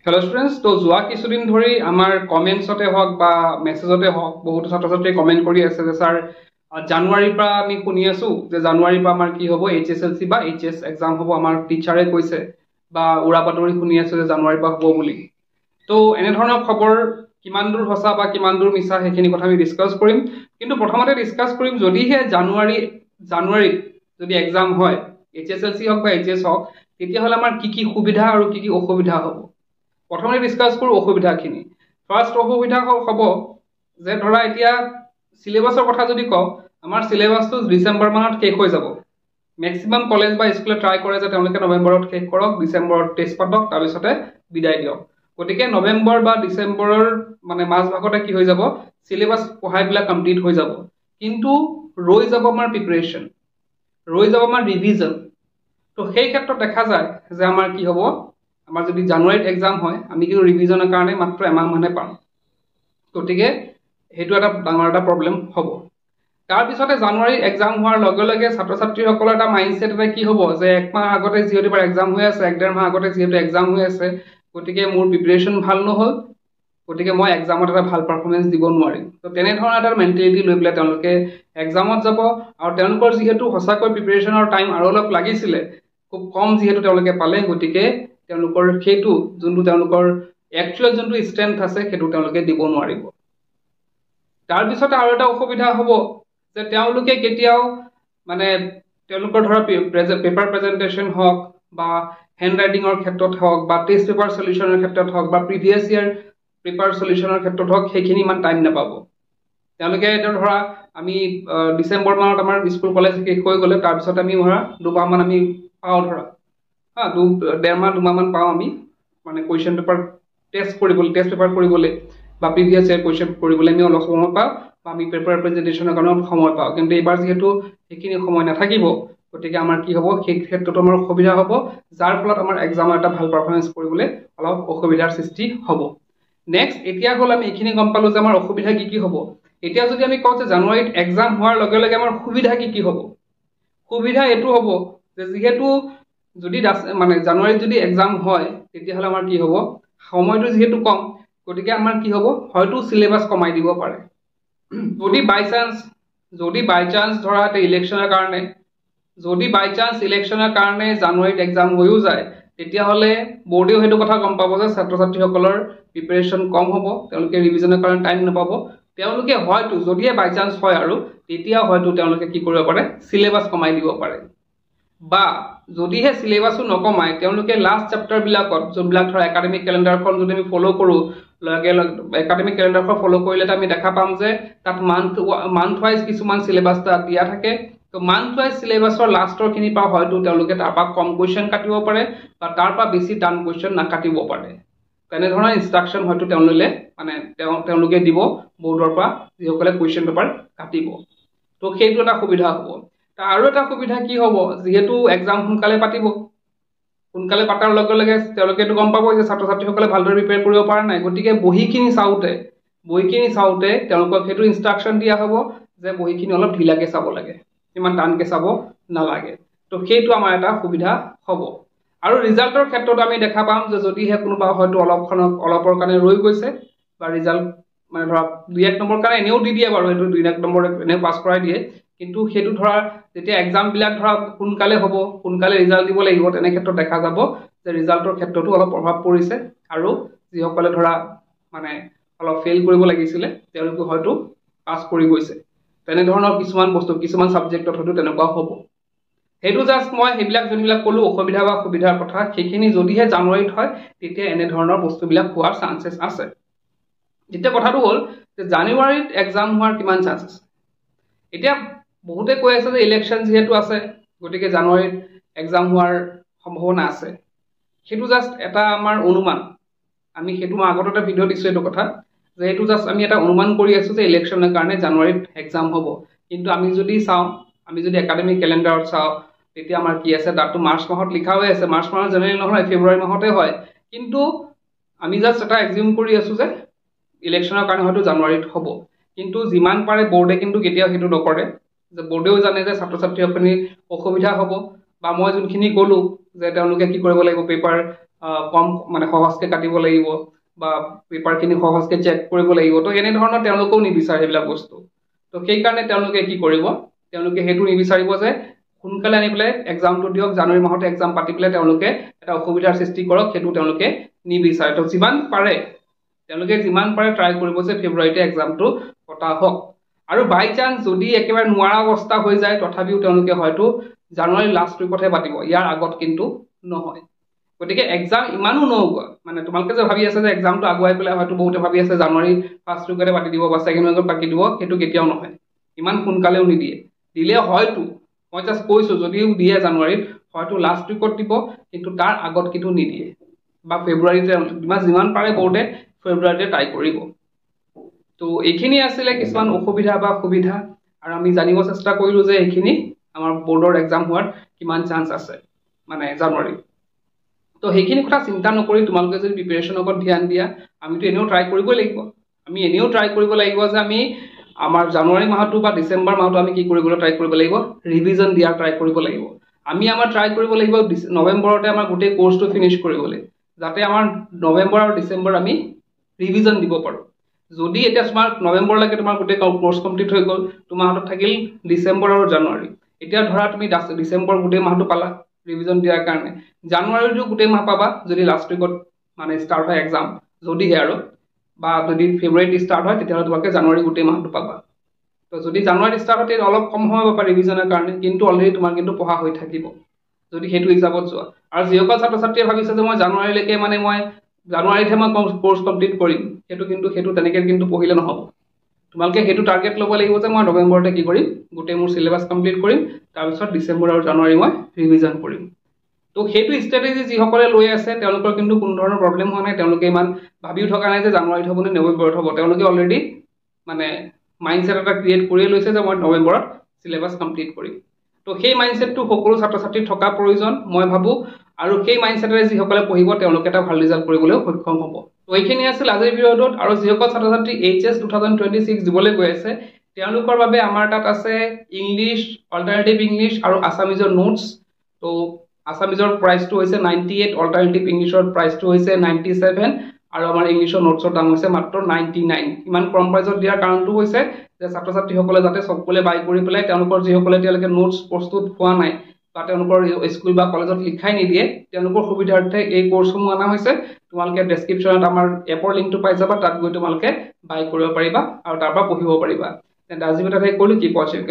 hello students तो যোৱা কিছুদিন ধৰি আমাৰ কমেন্টছতে হওক বা মেছেজতে হওক বহুত ছাত্ৰ ছাত্ৰীয়ে কমেন্ট কৰি আছে যে স্যাৰ জানুৱাৰীৰ পৰা আমি শুনি আছো যে জানুৱাৰীৰ পৰা আমাৰ কি হ'ব এইচএসএলসি বা এইচএস এক্সাম হ'ব আমাৰ টিচাৰে কৈছে বা উৰা বাতৰি শুনি আছে যে জানুৱাৰীৰ পৰা হ'ব বুলি তো এনে ধৰণৰ খবৰ কিমান দূৰ সঁচা বা কিমান দূৰ মিছা সেইখিনি কথা আমি ডিসকাস কৰিম কিন্তু প্ৰথমতে ডিসকাস কৰিম যদিহে জানুৱাৰীত যদি এক্সাম হয় এইচএসএলসি হওক বা এইচএস হওক তেতিয়াহ'লে আমাৰ কি সুবিধা আৰু কি অসুবিধা হ'ব প্ৰথমে ডিসকাস কৰো অসুবিধাখিনি ফাৰ্স্ট অসুবিধা হ'ব যে ধৰা এতিয়া সিলেবাসৰ কথা যদি কওঁ আমাৰ সিলেবাসটো ডিসেম্বৰ মানত শেষ হৈ যাব ম্যাক্সিমাম কলেজ বা স্কুলে ট্ৰাই কৰে যে তেওঁলোকে নৱেম্বৰত শেষ কৰক ডিসেম্বৰত টেষ্ট পাতক তাৰ পিছতে বিদায় দিয়ক গতিকে নৱেম্বৰ বা ডিসেম্বৰৰ মানে মাজ ভাগতে কি হৈ যাব সিলেবাস পঢ়াইবিলাক কমপ্লিট হৈ যাব কিন্তু ৰৈ যাব আমাৰ প্ৰিপাৰেচন ৰৈ যাব আমাৰ ৰিভিজন তো সেই ক্ষেত্ৰত দেখা যায় যে আমাৰ কি হ'ব আমাৰ যদি জানুৱাৰীত এক্সাম হয় আমি কিন্তু ৰিভিজনৰ কাৰণে মাত্ৰ এমাহ মানে পাম গতিকে হেতু এটা ডাঙৰ এটা প্ৰবলেম হ'ব তাৰ পিছতে জানুৱাৰীত এক্সাম হোৱাৰ লগে লগে ছাত্ৰ ছাত্ৰীসকলৰ এটা মাইন্ডসেট এটা কি হ'ব যে এক মাহ আগতে যিহেতু বাৰ এক্সাম হৈ আছে এক ডেৰ মাহ আগতে যিহেতু এক্সাম হৈ আছে গতিকে মোৰ প্ৰিপাৰেচন ভাল নহল গতিকে মই এক্সামত এটা ভাল পাৰফৰমেন্স দিব নোৱাৰিম তো তেনে ধৰণৰ এটা মেন্টালিটি লৈ পেলাই তেওঁলোকে এক্সামত যাব আৰু তেওঁলোকৰ যিহেতু হসাকৈ প্ৰিপাৰেচনৰ টাইম আৰু অলপ লাগিছিলে খুব কম যিহেতু তেওঁলোকে পালে গতিকে তেওঁলোকৰ হেতু যোনটো তেওঁলোকৰ একচুয়াল যোনটো ষ্ট্ৰেংথ আছে হেতু তেওঁলোকে দিব নোৱাৰিব তাৰ পিছত আৰু এটা অসুবিধা হ'ব যে তেওঁলোকে কেতিয়াও মানে তেওঁলোকৰ ধৰা পেপাৰ প্ৰেজেন্টেশন হওক বা হ্যান্ড ৰাইটিংৰ ক্ষেত্ৰত হওক বা টেষ্ট পেপাৰ সলিউশনৰ ক্ষেত্ৰত হওক বা প্ৰিভিয়াস ইয়াৰ পেপাৰ সলিউশনৰ ক্ষেত্ৰত হওক সেইখিনি ইমান টাইম নাপাব তেওঁলোকে ধৰা আমি ডিসেম্বৰ মানত আমাৰ স্কুল কলেজ শেষ হৈ গ'লে তাৰ পিছত আমি ধৰা দুমাহ মান আমি পাও ধৰা দেৰ মাহ দুমাহ মান পাও আমি মানে কোৱেশ্চন পেপাৰ টেষ্ট পেপাৰ কৰিবলৈ বা প্ৰিভিয়াস ইয়াৰ কোৱেশ্চন কৰিবলৈ আমি অলপ সময় পাওঁ বা আমি পেপাৰ প্ৰেজেন্টেশনৰ কাৰণে সময় পাওঁ কিন্তু এবাৰ যেহেতু সেইখিনি সময় নাথাকিব গতিকে আমাৰ কি হ'ব সেই ক্ষেত্ৰত আমাৰ অসুবিধা হ'ব যাৰ ফলত আমাৰ এক্সামৰ এটা ভাল পাৰফৰমেন্স কৰিবলৈ অলপ অসুবিধাৰ সৃষ্টি হ'ব নেক্সট এতিয়া হ'ল আমি এইখিনি গম পালো যে আমাৰ অসুবিধা কি হ'ব এতিয়া যদি আমি কওঁ যে জানুৱাৰীত এক্সাম হোৱাৰ লগে লগে আমাৰ সুবিধা কি হ'ব সুবিধা এটো হ'ব যে যেহেতু যদি মানে জানুৱাৰীত যদি এক্সাম হয় তেতিয়াহ'লে আমাৰ কি হ'ব সময়টো যেহেতু কম গতিকে আমাৰ কি হ'ব হয়তো সিলেবাস কমাই দিব পাৰে যদি বাই চান্স ধৰা ইলেকশনৰ কাৰণে যদি বাই চান্স ইলেকশনৰ কাৰণে জানুৱাৰীত এক্সাম হৈও যায় তেতিয়াহ'লে বৰ্ডেও হেতু কথা গম পাব যে ছাত্ৰ ছাত্ৰীসকলৰ প্ৰিপাৰেচন কম হ'ব তেওঁলোকে ৰিভিজনৰ কাৰণে টাইম নাপাব তেওঁলোকে হয়তো যদিহে বাই চান্স হয় আৰু তেতিয়া হয়তো তেওঁলোকে কি কৰিব পাৰে সিলেবাস কমাই দিব পাৰে বা যদিহে সিলেবাসও নকমাই তেওঁলোকে লাষ্ট চেপ্টাৰ বিলাকত যোনবিলাক ধৰা একাডেমিক ক্যালেন্ডাৰখন যদি আমি ফলো কৰো একাডেমিক ক্যালেন্ডাৰখন ফলো কৰিলে আমি দেখা পাম যে তাত মান্থ ওয়াইজ কিছুমান সিলেবাস দিয়া থাকে তো মান্থ ওয়াইজ সিলেবাসৰ লাষ্টৰ খিনি পা হয়তো তেওঁলোকে তাৰ পৰা কম কোৱেশ্চন কাটিব পাৰে বা তাৰ পৰা বেছি টান কোৱেশ্চন নাকাটিব পাৰে তেনে ধৰণৰ ইনষ্ট্ৰাকচন হয়তো তেওঁলোকে দিব বৰ্ডৰ পৰা যিসকলে কোৱেশ্চন পেপাৰ কাটিব তো সেইটো এটা সুবিধা হ'ব আৰু এটা সুবিধা কি হ'ব যেহেতু এক্সাম সোনকালে পাতিব সোনকালে পাতাৰ লগে লগে তেওঁলোকে তো গম পাব যে ছাত্ৰ ছাত্ৰীসকলে ভালদৰে প্ৰিপেয়াৰ কৰিব পৰা নাই গতিকে বহিখিনি চাওতে তেওঁলোকক সেইটো ইনষ্ট্ৰাকচন দিয়া হ'ব যে বহিখিনি অলপ ঢিলাকে চাব লাগে ইমান টানকে চাব নালাগে তো সেইটো আমাৰ এটা সুবিধা হ'ব আৰু ৰিজাল্টৰ ক্ষেত্ৰত আমি দেখা পাম যে যদিহে কোনোবা হয়তো অলপৰ কাৰণে ৰৈ গৈছে বা ৰিজাল্ট মানে ধৰা 2-1 নম্বৰ কাৰণে এনেও দি দিয়ে বাৰু সেইটো 2-1 নম্বৰ এনে পাস কৰাই দিয়ে কিন্তু হেতু ধৰা যেতিয়া এক্সাম বিলাক ধৰা সোনকালে হ'ব সোনকালে ৰিজাল্ট দিব লাগিব তেনে ক্ষেত্ৰত দেখা যাব যে ৰিজাল্টৰ ক্ষেত্ৰতো অলপ প্ৰভাৱ পৰিছে আৰু যিসকলে ধৰা মানে অলপ ফেইল কৰিব লাগিছিলে তেওঁলোকে হয়তো পাস কৰি গৈছে তেনে ধৰণৰ কিছুমান সাবজেক্টত হয়তো তেনেকুৱা হ'ব হেতু জাস্ট মই হেবিলাক যোনবিলাক কলো অসুবিধা বা সুবিধাৰ কথা সেইখিনি যদিহে জানুৱাৰীত হয় তেতিয়া এনে ধৰণৰ বস্তুবিলাক হোৱাৰ চান্সেছ আছে যেতিয়া কথাটো হ'ল যে জানুৱাৰীত এক্সাম হোৱাৰ কিমান চান্স আছে এতিয়া বহুতে কৈ আছে যে ইলেকশন যেহেতু আছে গতিকে জানুৱাৰীত এক্সাম হোৱাৰ সম্ভাৱনা আছে হেতু জাস্ট এটা আমাৰ অনুমান আমি হেতু আগতে ভিডিও দিছো এটো কথা যে হেতু জাস্ট আমি এটা অনুমান কৰি আছো যে ইলেকশনৰ কাৰণে জানুৱাৰীত এক্সাম হ'ব কিন্তু আমি যদি একাডেমিক ক্যালেন্ডাৰত চাও তেতিয়া আমাৰ কি আছে তাতো মাৰ্চ মাহত লিখা হৈ আছে মাৰ্চ মাহত জেনেৰেল নহয় ফেব্ৰুৱাৰী মাহতে হয় কিন্তু আমি জাস্ট এটা এক্সিউম কৰি আছো যে ইলেকশনৰ কাৰণে হয়তো জানুৱাৰীত হ'ব কিন্তু যিমান পাৰে বৰ্ডে কিন্তু কেতিয়াও হেতু নকৰে যে বৰ্ডেও জানে যে ছাত্ৰ ছাত্ৰীসকলৰ অসুবিধা হ'ব বা মই যোনখিনি কলো যে তেওঁলোকে কি কৰিব লাগিব পেপাৰ কম মানে সহজকৈ কাটিব লাগিব বা পেপাৰখিনি সহজকৈ চেক কৰিব লাগিব তো এনেধৰণৰ তেওঁলোকেও নিবিচাৰে সেইবিলাক বস্তু তো সেইকাৰণে তেওঁলোকে কি কৰিব তেওঁলোকে সেইটো নিবিচাৰিব যে সোনকালে আনি পেলাই এক্সামটো দিয়ক জানুৱাৰী মাহতে এক্সাম পাতি পেলাই তেওঁলোকে এটা অসুবিধাৰ সৃষ্টি কৰক সেইটো তেওঁলোকে নিবিচাৰে তো যিমান পাৰে তেওঁলোকে যিমান পাৰে ট্ৰাই কৰিব যে ফেব্ৰুৱাৰীতে এক্সামটো পতা হওক আৰু বাই চান্স যদি একেবাৰে নোৱাৰা অৱস্থা হৈ যায় তথাপিও তেওঁলোকে হয়তো জানুৱাৰী লাষ্ট উইকতহে পাতিব ইয়াৰ আগত কিন্তু নহয় গতিকে এক্সাম ইমানো নহোৱা মানে তোমালোকে যে ভাবি আছে যে এক্সামটো আগুৱাই পেলাই হয়তো বহুতে ভাবি আছে জানুৱাৰী ফাৰ্ষ্ট উইকতে পাতি দিব বা ছেকেণ্ড উইকত পাতি দিব সেইটো কেতিয়াও নহয় ইমান সোনকালেও নিদিয়ে দিলে হয়তো মই জাষ্ট কৈছোঁ যদিও দিয়ে জানুৱাৰীত হয়তো লাষ্ট উইকত দিব কিন্তু তাৰ আগত কিন্তু নিদিয়ে বা ফেব্ৰুৱাৰীতে যিমান পাৰে বহুতে ফেব্ৰুৱাৰীতে ট্ৰাই কৰিব তো এইখিনি আছিলে কিছুমান অসুবিধা বা সুবিধা আৰু আমি জানিব চেষ্টা কৰিলোঁ যে এইখিনি আমাৰ বোৰ্ডৰ এক্সাম হোৱাৰ কিমান চান্স আছে মানে জানুৱাৰীত তো সেইখিনি কথা চিন্তা নকৰি তোমালোকে যদি প্ৰিপেৰেশ্যনৰ ওপৰত ধ্যান দিয়া আমিতো এনেও ট্ৰাই কৰিবই লাগিব আমি এনেও ট্ৰাই কৰিব লাগিব যে আমি আমাৰ জানুৱাৰী মাহটো বা ডিচেম্বৰ মাহটো আমি কি কৰিবলৈ ট্ৰাই কৰিব লাগিব ৰিভিজন দিয়াৰ ট্ৰাই কৰিব লাগিব আমি আমাৰ ট্ৰাই কৰিব লাগিব নৱেম্বৰতে আমাৰ গোটেই কোৰ্চটো ফিনিছ কৰিবলৈ যাতে আমাৰ নৱেম্বৰ আৰু ডিচেম্বৰ আমি ৰিভিজন দিব পাৰোঁ যদি এতিয়া তোমাৰ নৱেম্বৰলৈকে তোমাৰ গোটেই কোৰ্চ কমপ্লিট হৈ গ'ল তোমাৰ হাতত থাকিল ডিচেম্বৰ আৰু জানুৱাৰী এতিয়া ধৰা তুমি ডিচেম্বৰ গোটেই মাহটো পালা ৰিভিজন দিয়াৰ কাৰণে জানুৱাৰীটো গোটেই মাহ পাবা যদি লাষ্ট উইকত মানে ষ্টাৰ্ট হয় এক্সাম যদিহে আৰু বা যদি ফেব্ৰুৱাৰীত ষ্টাৰ্ট হয় তেতিয়াহ'লে তোমালোকে জানুৱাৰী গোটেই মাহটো পাবা তো যদি জানুৱাৰীত ষ্টাৰ্ট হয় তেতিয়া অলপ কম সময় পাবা ৰিভিজনৰ কাৰণে কিন্তু অলৰেডি তোমাৰ কিন্তু পঢ়া হৈ থাকিব যদি সেইটো হিচাপত যোৱা আৰু যিসকল ছাত্ৰ ছাত্ৰীয়ে ভাবিছে যে মই জানুৱাৰীলৈকে মানে মই জানুৱাৰীতহে মই কোৰ্চ কমপ্লিট কৰিম সেইটো তেনেকৈ কিন্তু পঢ়িলে নহ'ব তোমালোকে সেইটো টাৰ্গেট ল'ব লাগিব যে মই নৱেম্বৰতে কি কৰিম গোটেই মোৰ চিলেবাছ কমপ্লিট কৰিম তাৰপিছত ডিচেম্বৰ আৰু জানুৱাৰী মই ৰিভিজন কৰিম তো সেইটো ষ্ট্ৰেটেজি যিসকলে লৈ আছে তেওঁলোকৰ কিন্তু কোনো ধৰণৰ প্ৰব্লেম হোৱা নাই তেওঁলোকে ইমান ভাবিও থকা নাই যে জানুৱাৰীত হ'ব নে নৱেম্বৰত হ'ব তেওঁলোকে অলৰেডি মানে মাইণ্ডছেট এটা ক্ৰিয়েট কৰিয়ে লৈছে যে মই নৱেম্বৰত চিলেবাছ কমপ্লিট কৰিম তো সেই মাইণ্ডছেটটো সকলো ছাত্ৰ ছাত্ৰীৰ থকা প্ৰয়োজন মই ভাবোঁ আৰু সেই মাইণ্ডছেটেৰে যিসকলে পঢ়িব তেওঁলোকে এটা ভাল ৰিজাল্ট কৰিবলৈও সক্ষম হ'ব তো এইখিনি আছিল আজিৰ ভিডিঅ'টোত আৰু যিসকল ছাত্ৰ ছাত্ৰী HS 2026 দিবলৈ গৈ আছে তেওঁলোকৰ বাবে আমাৰ তাত আছে ইংলিছ অল্টাৰনেটিভ ইংলিছ আৰু আছামিজৰ নোটছ তো আছামিজৰ প্ৰাইচটো হৈছে 98 অল্টাৰনেটিভ ইংলিছৰ প্ৰাইচটো হৈছে 97 আৰু আমাৰ ইংলিছৰ নোটছৰ দাম হৈছে মাত্ৰ 99 ইমান কম প্ৰাইচত দিয়াৰ কাৰণটো হৈছে যে ছাত্ৰ ছাত্ৰীসকলে যাতে সকলোৱে বাই কৰি পেলাই তেওঁলোকৰ যিসকলে তেওঁলোকে নোটছ প্ৰস্তুত হোৱা নাই বা তেওঁলোকৰ স্কুল বা কলেজত লিখাই নিদিয়ে তেওঁলোকৰ সুবিধাৰ্থে এই কোৰ্চসমূহ অনা হৈছে তোমালোকে ডেছক্ৰিপশ্যনত আমাৰ এপৰ লিংকটো পাই যাবা তাত গৈ তোমালোকে বাই কৰিব পাৰিবা আৰু তাৰ পৰা পঢ়িব পাৰিবা তেন্তে আজি কথা ক'লো কি পঢ়িম